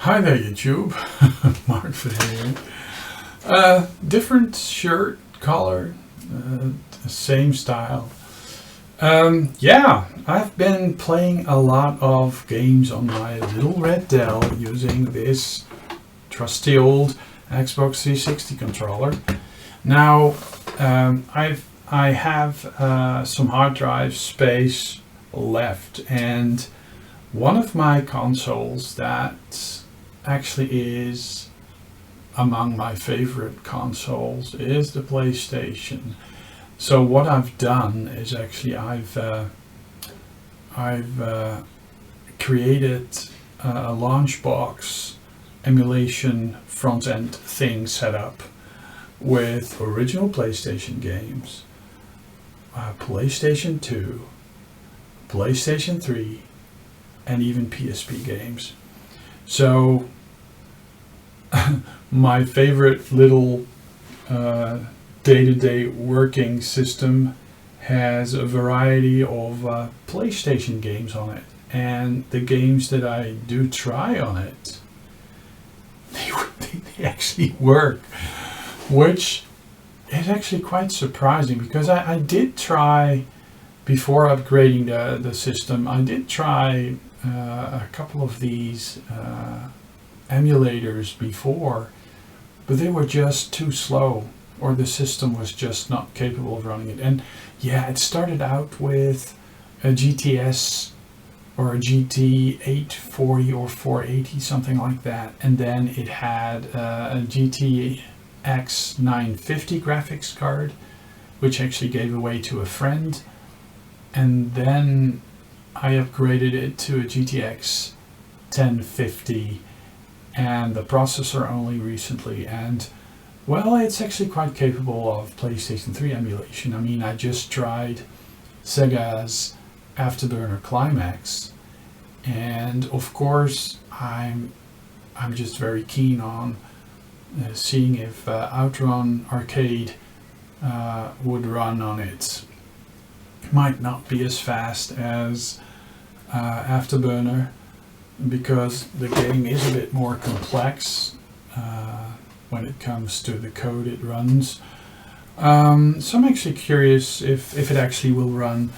Hi there, YouTube. Mark here. Different shirt color, same style. Yeah, I've been playing a lot of games on my Little Red Dell using this trusty old Xbox 360 controller. Now, I have some hard drive space left, and one of my consoles that actually is among my favorite consoles is the PlayStation. So what I've done is actually I've created a Launchbox emulation front-end thing set up with original PlayStation games, PlayStation 2, PlayStation 3, and even PSP games. So my favorite little day-to-day working system has a variety of PlayStation games on it, and the games that I do try on it, they actually work, which is actually quite surprising, because I did try, before upgrading the system, I did try a couple of these emulators before, but they were just too slow, or the system was just not capable of running it. And yeah, it started out with a GTS or a GT 840 or 480, something like that, and then it had a GTX 950 graphics card, which actually gave away to a friend, and then I upgraded it to a GTX 1050 and the processor only recently, and well, it's actually quite capable of PlayStation 3 emulation. I mean, I just tried Sega's Afterburner Climax, and of course I'm just very keen on seeing if Outrun Arcade would run on it. Might not be as fast as Afterburner, because the game is a bit more complex when it comes to the code it runs. So I'm actually curious if it actually will run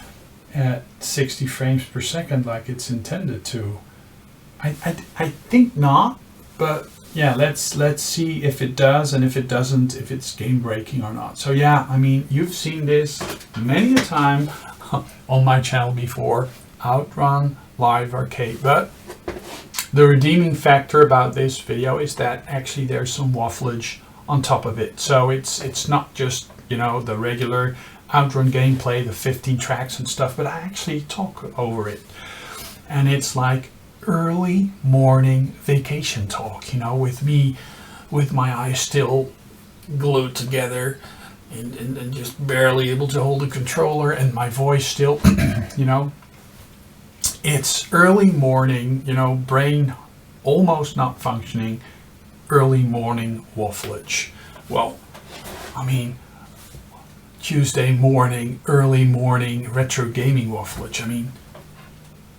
at 60 frames per second like it's intended to. I think not, but yeah, let's see if it does, and if it doesn't, if it's game breaking or not. So yeah, I mean, you've seen this many a time on my channel before, Outrun Live Arcade, but the redeeming factor about this video is that actually there's some waffleage on top of it. So it's not just, you know, the regular Outrun gameplay, the 15 tracks and stuff, but I actually talk over it. And it's like early morning vacation talk, you know, with me with my eyes still glued together and just barely able to hold the controller, and my voice still, you know, it's early morning, you know, brain almost not functioning, early morning waffleage. Well, I mean, Tuesday morning, early morning retro gaming waffleage. I mean,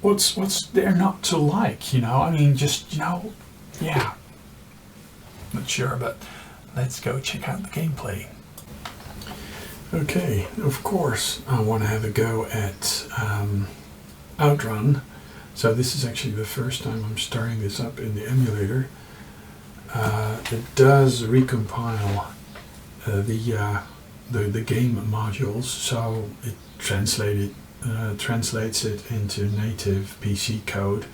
what's there not to like, you know? I mean, just, you know, yeah. Not sure, but let's go check out the gameplay. Okay, of course, I want to have a go at Outrun. So this is actually the first time I'm starting this up in the emulator. It does recompile the game modules, so it translates it into native PC code,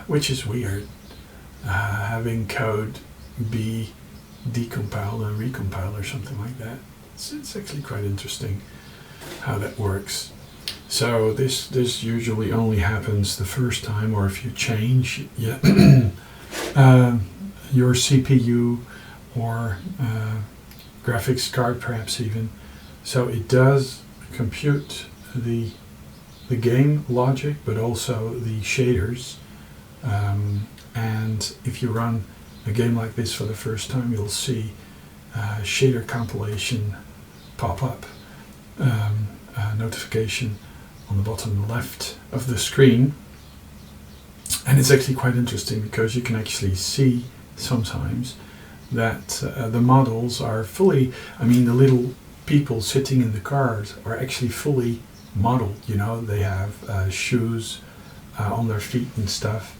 which is weird, having code be decompiled and recompiled or something like that. It's actually quite interesting how that works. So this usually only happens the first time, or if you change your CPU or graphics card, perhaps even. So it does compute the game logic, but also the shaders. And if you run a game like this for the first time, you'll see shader compilation pop up, notification on the bottom left of the screen, And it's actually quite interesting because you can actually see sometimes that the models are fully, I mean, the little people sitting in the cars are actually fully modeled, you know, they have shoes on their feet and stuff,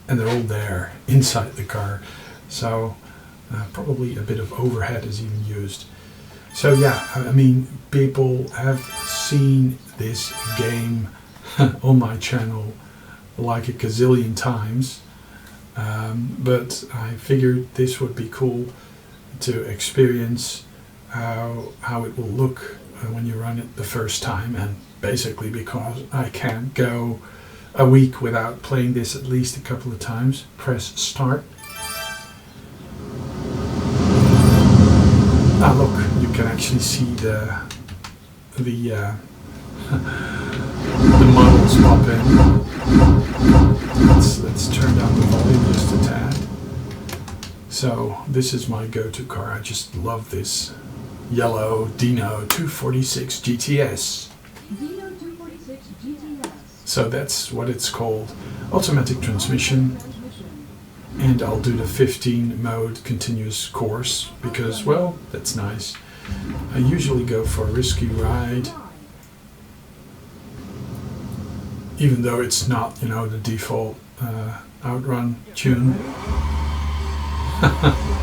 and they're all there inside the car. So probably a bit of overhead is even used. So yeah, I mean, people have seen this game on my channel like a gazillion times, but I figured this would be cool to experience how it will look when you run it the first time, and basically because I can't go a week without playing this at least a couple of times. Press start. Ah, look, you can actually see the models pop in. Let's turn down the volume just a tad. So this is my go-to car. I just love this yellow Dino 246 GTS. Dino 246 GTS. So that's what it's called. Automatic transmission. And I'll do the 15 mode continuous course because, well, that's nice. I usually go for a risky ride, even though it's not, you know, the default Outrun tune.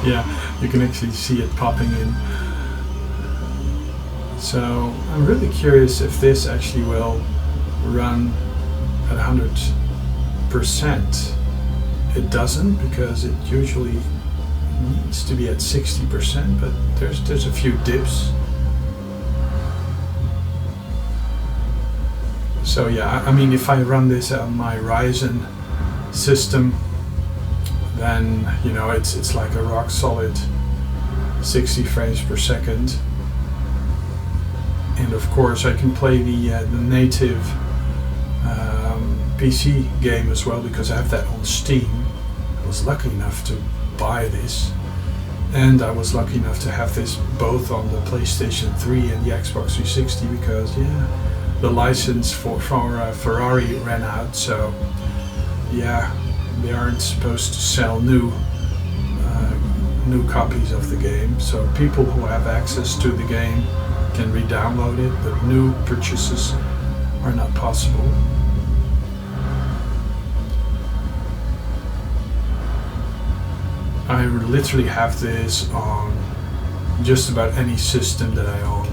Yeah, you can actually see it popping in. So I'm really curious if this actually will run at 100%. It doesn't, because it usually needs to be at 60%, but there's a few dips. So yeah, I mean, if I run this on my Ryzen system, then, you know, it's like a rock solid 60 frames per second. And of course I can play the native PC game as well, because I have that on Steam. I was lucky enough to buy this, and I was lucky enough to have this both on the PlayStation 3 and the Xbox 360, because yeah, the license for Ferrari ran out, so yeah, they aren't supposed to sell new copies of the game, so people who have access to the game can re-download it, but new purchases are not possible. I literally have this on just about any system that I own.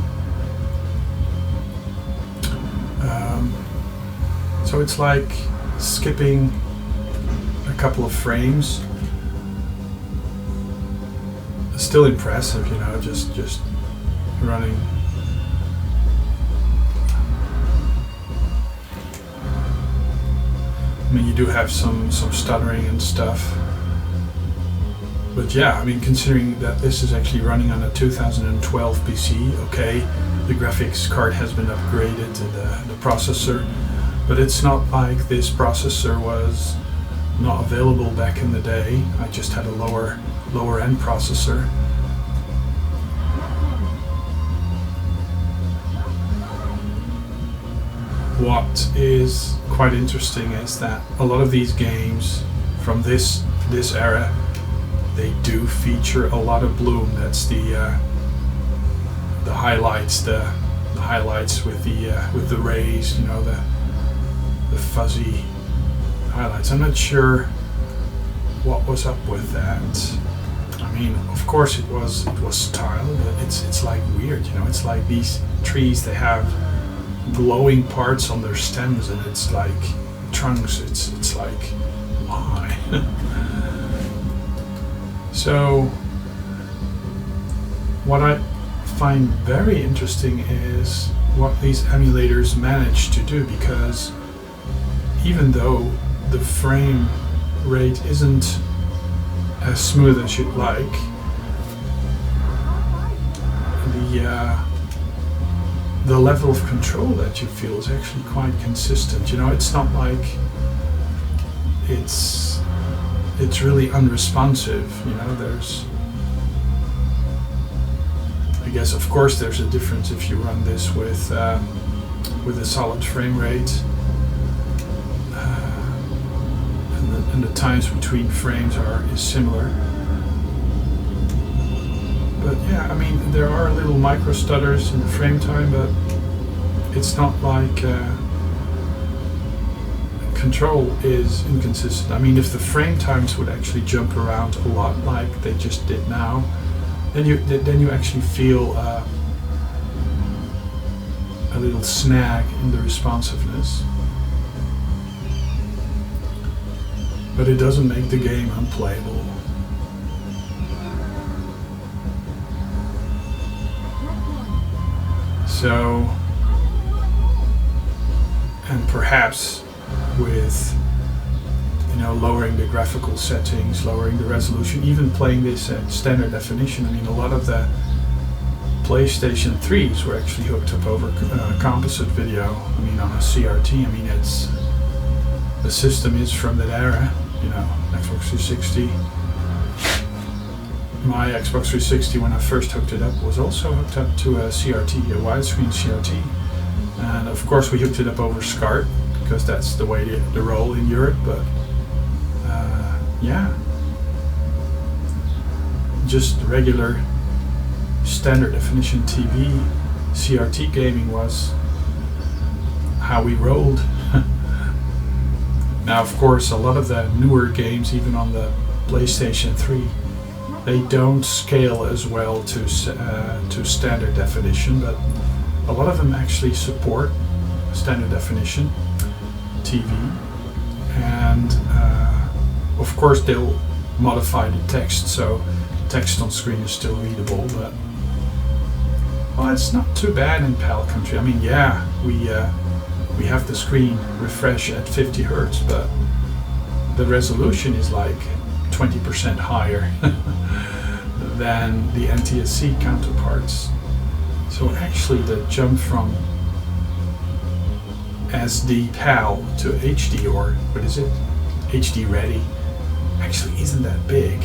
So it's like skipping a couple of frames. Still impressive, you know, just running. I mean, you do have some stuttering and stuff. But yeah, I mean, considering that this is actually running on a 2012 PC, okay, the graphics card has been upgraded to the processor, but it's not like this processor was not available back in the day. I just had a lower end processor. What is quite interesting is that a lot of these games from this era, they do feature a lot of bloom. That's the highlights, the highlights with the rays, you know, the fuzzy highlights. I'm not sure what was up with that. I mean, of course it was style, but it's like weird, you know. It's like these trees, they have glowing parts on their stems, and it's like trunks. It's like, why? So what I find very interesting is what these emulators manage to do, because even though the frame rate isn't as smooth as you'd like, the level of control that you feel is actually quite consistent. You know, it's not like it's really unresponsive. You know, I guess of course there's a difference if you run this with a solid frame rate. and the times between frames is similar. But yeah, I mean, there are little micro stutters in the frame time, but it's not like control is inconsistent. I mean, if the frame times would actually jump around a lot like they just did now, then you actually feel a little snag in the responsiveness. But it doesn't make the game unplayable. So, and perhaps with, you know, lowering the graphical settings, lowering the resolution, even playing this at standard definition. I mean, a lot of the PlayStation 3s were actually hooked up over composite video. I mean, on a CRT. I mean, the system is from that era. You know, Xbox 360. My Xbox 360, when I first hooked it up, was also hooked up to a CRT, a widescreen CRT. And of course we hooked it up over SCART, because that's the way the roll in Europe, but yeah. Just regular standard definition TV, CRT gaming was how we rolled. Now of course a lot of the newer games, even on the PlayStation 3, they don't scale as well to standard definition, but a lot of them actually support standard definition TV, and of course they'll modify the text, so text on screen is still readable, but well, it's not too bad in PAL country. I mean, yeah, we have the screen refresh at 50 Hertz, but the resolution is like 20% higher than the NTSC counterparts. So actually the jump from SD PAL to HD, or what is it? HD ready, actually isn't that big.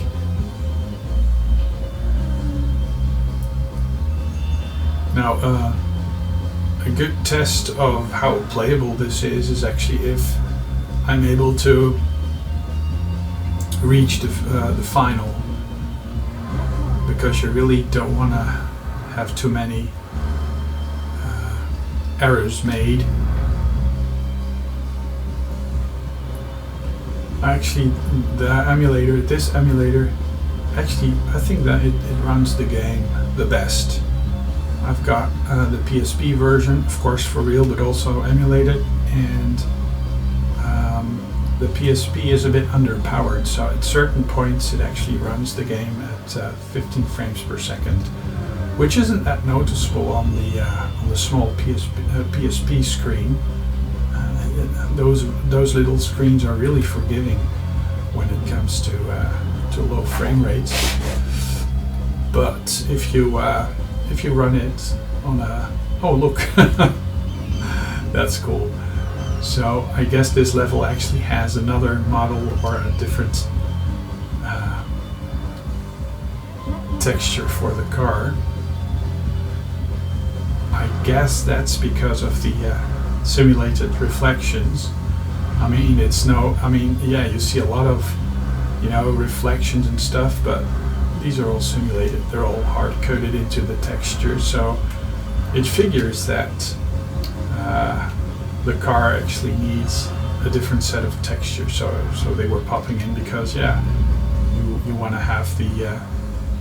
Now a good test of how playable this is actually if I'm able to reach the final, because you really don't want to have too many errors made. Actually, this emulator, actually I think that it runs the game the best. I've got the PSP version, of course for real, but also emulated, and the PSP is a bit underpowered, so at certain points it actually runs the game at 15 frames per second, which isn't that noticeable on the small PSP screen. Those little screens are really forgiving when it comes to low frame rates. But if you run it on a, oh look, that's cool. So I guess this level actually has another model or a different texture for the car. I guess that's because of the simulated reflections. I mean, yeah, you see a lot of, you know, reflections and stuff, but these are all simulated. They're all hard coded into the texture, so it figures that the car actually needs a different set of textures. So they were popping in because, yeah, you want to have the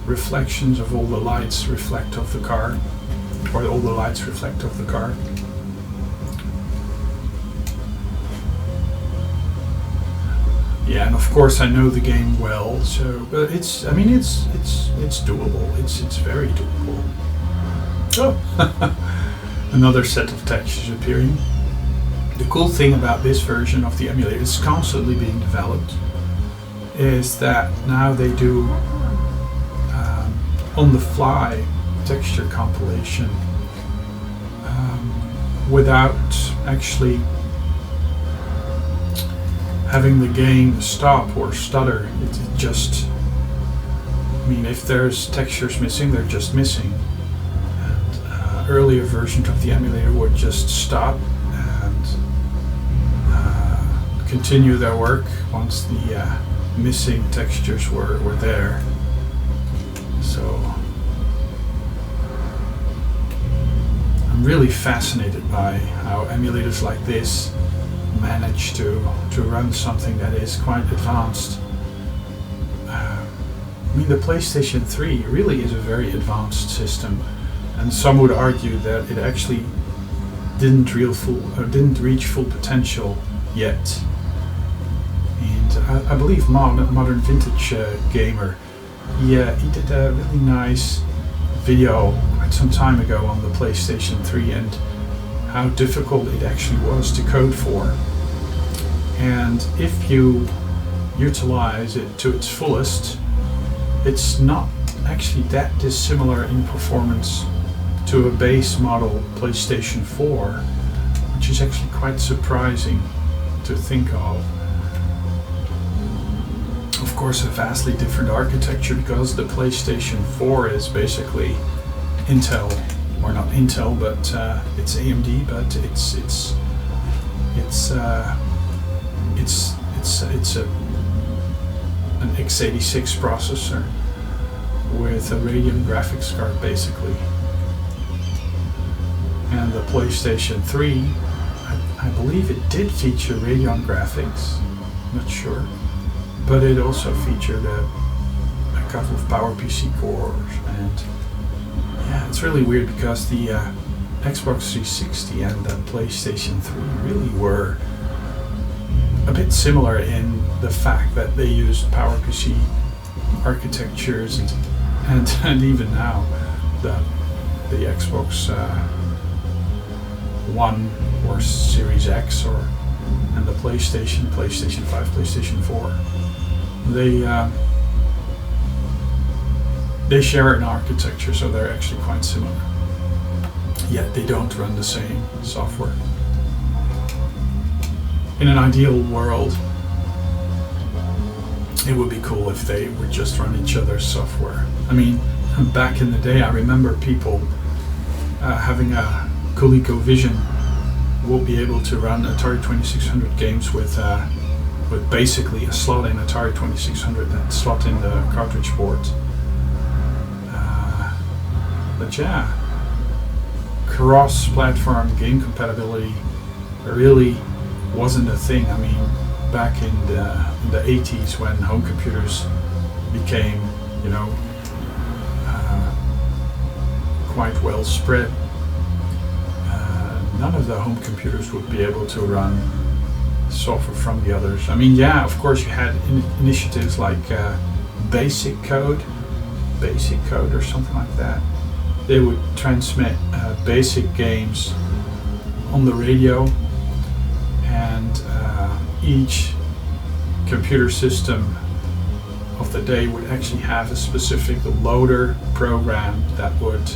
reflections of all the lights reflect off the car, or all the lights reflect off the car. Yeah, and of course I know the game well, so but it's doable. It's very doable. Oh, another set of textures appearing. The cool thing about this version of the emulator, it's constantly being developed, is that now they do on-the-fly texture compilation without actually having the game stop or stutter. It just, I mean, if there's textures missing, they're just missing. And earlier versions of the emulator would just stop and continue their work once the missing textures were there. So I'm really fascinated by how emulators like this manage to run something that is quite advanced. I mean, the PlayStation 3 really is a very advanced system, and some would argue that it actually didn't reach full potential yet. And I believe Modern Vintage Gamer, he did a really nice video quite some time ago on the PlayStation 3 and how difficult it actually was to code for. And if you utilize it to its fullest, it's not actually that dissimilar in performance to a base model PlayStation 4, which is actually quite surprising to think of. Of course, a vastly different architecture, because the PlayStation 4 is basically Intel, or not Intel, but it's AMD, but it's an x86 processor with a Radeon graphics card, basically. And the PlayStation 3, I believe it did feature Radeon graphics, not sure, but it also featured a couple of PowerPC cores. And yeah, it's really weird because the Xbox 360 and the PlayStation 3 really were a bit similar in the fact that they used PowerPC architectures, and even now the Xbox One or Series X and the PlayStation 5, PlayStation 4, they share an architecture, so they're actually quite similar. Yet they don't run the same software. In an ideal world, it would be cool if they would just run each other's software. I mean, back in the day, I remember people having a ColecoVision will be able to run Atari 2600 games with basically a slot in Atari 2600, that slot in the cartridge port. But yeah, cross-platform game compatibility really wasn't a thing. I mean, back in the 80s, when home computers became, quite well spread, none of the home computers would be able to run software from the others. I mean, yeah, of course you had initiatives like Basic Code or something like that. They would transmit basic games on the radio, and each computer system of the day would actually have a specific loader program that would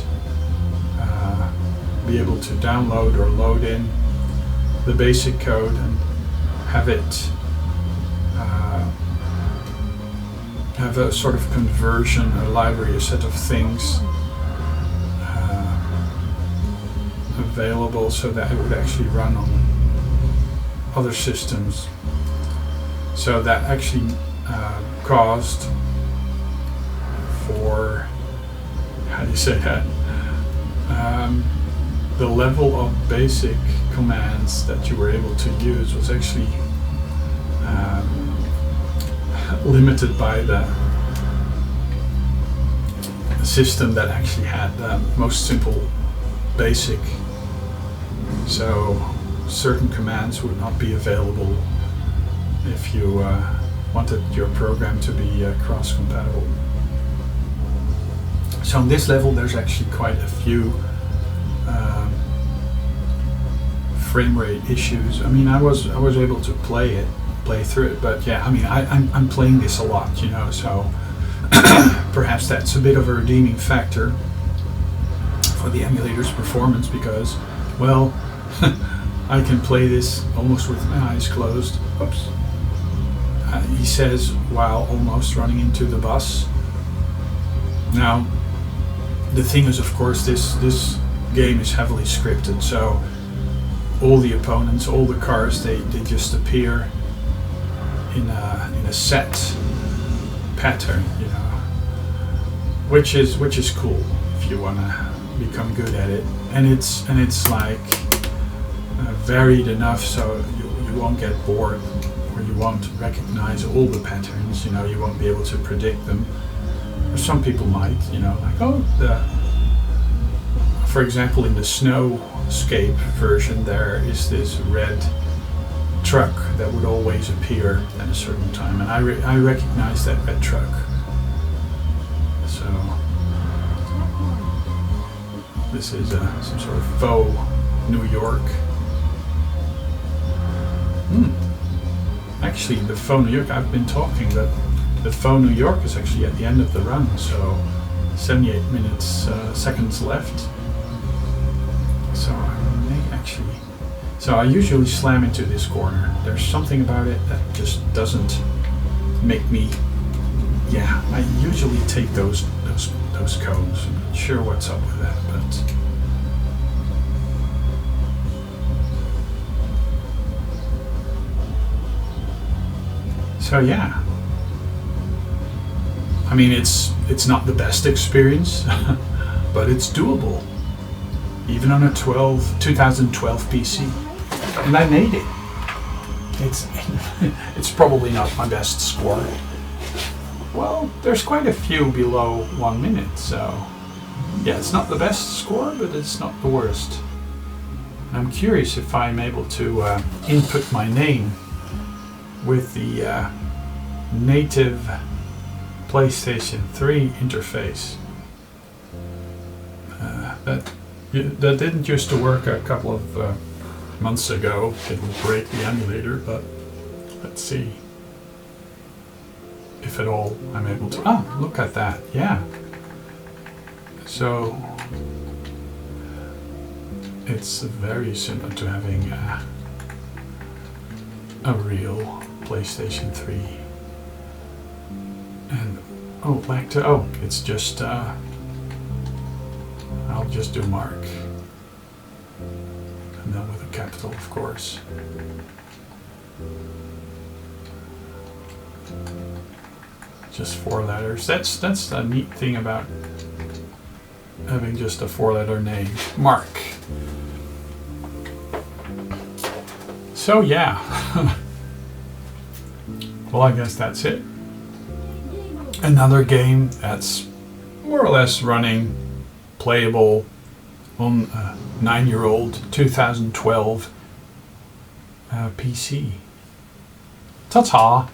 be able to download or load in the basic code and have it have a sort of conversion, a library, a set of things available so that it would actually run on other systems. So that actually caused for, how do you say that, the level of basic commands that you were able to use was actually limited by the system that actually had the most simple basic. So certain commands would not be available if you wanted your program to be cross-compatible. So on this level, there's actually quite a few frame rate issues. I mean, I was able to play through it, but yeah, I mean, I'm playing this a lot, so perhaps that's a bit of a redeeming factor for the emulator's performance, because, well, I can play this almost with my eyes closed. Oops. He says, while almost running into the bus. Now, the thing is, of course, this game is heavily scripted, so all the opponents, all the cars, they just appear in a set pattern, you know, which is cool if you wanna become good at it, and it's like varied enough so you won't get bored, or you won't recognize all the patterns, you know, you won't be able to predict them. Or some people might, you know, like, oh, for example, in the Snowscape version there is this red truck that would always appear at a certain time, and I recognize that red truck. So this is some sort of faux New York. Actually, the faux New York, I've been talking that the faux New York is actually at the end of the run, so 78 minutes, seconds left. So I may actually... So I usually slam into this corner. There's something about it that just doesn't make me... Yeah, I usually take those cones. I'm not sure what's up with that, but... So yeah, I mean, it's not the best experience, but it's doable, even on a 2012 PC, and I made it. It's probably not my best score. Well, there's quite a few below 1 minute, so yeah, it's not the best score, but it's not the worst. I'm curious if I'm able to input my name with the native PlayStation 3 interface. That didn't used to work a couple of months ago. It would break the emulator, but let's see if at all I'm able to. Ah, look at that, yeah. So it's very similar to having a real PlayStation 3. And it's just I'll just do Mark, and then with a capital, of course. Just 4 letters. That's the neat thing about having just a 4-letter name, Mark. So yeah. Well, I guess that's it. Another game that's more or less running, playable on a 9-year-old 2012 PC. Ta-ta!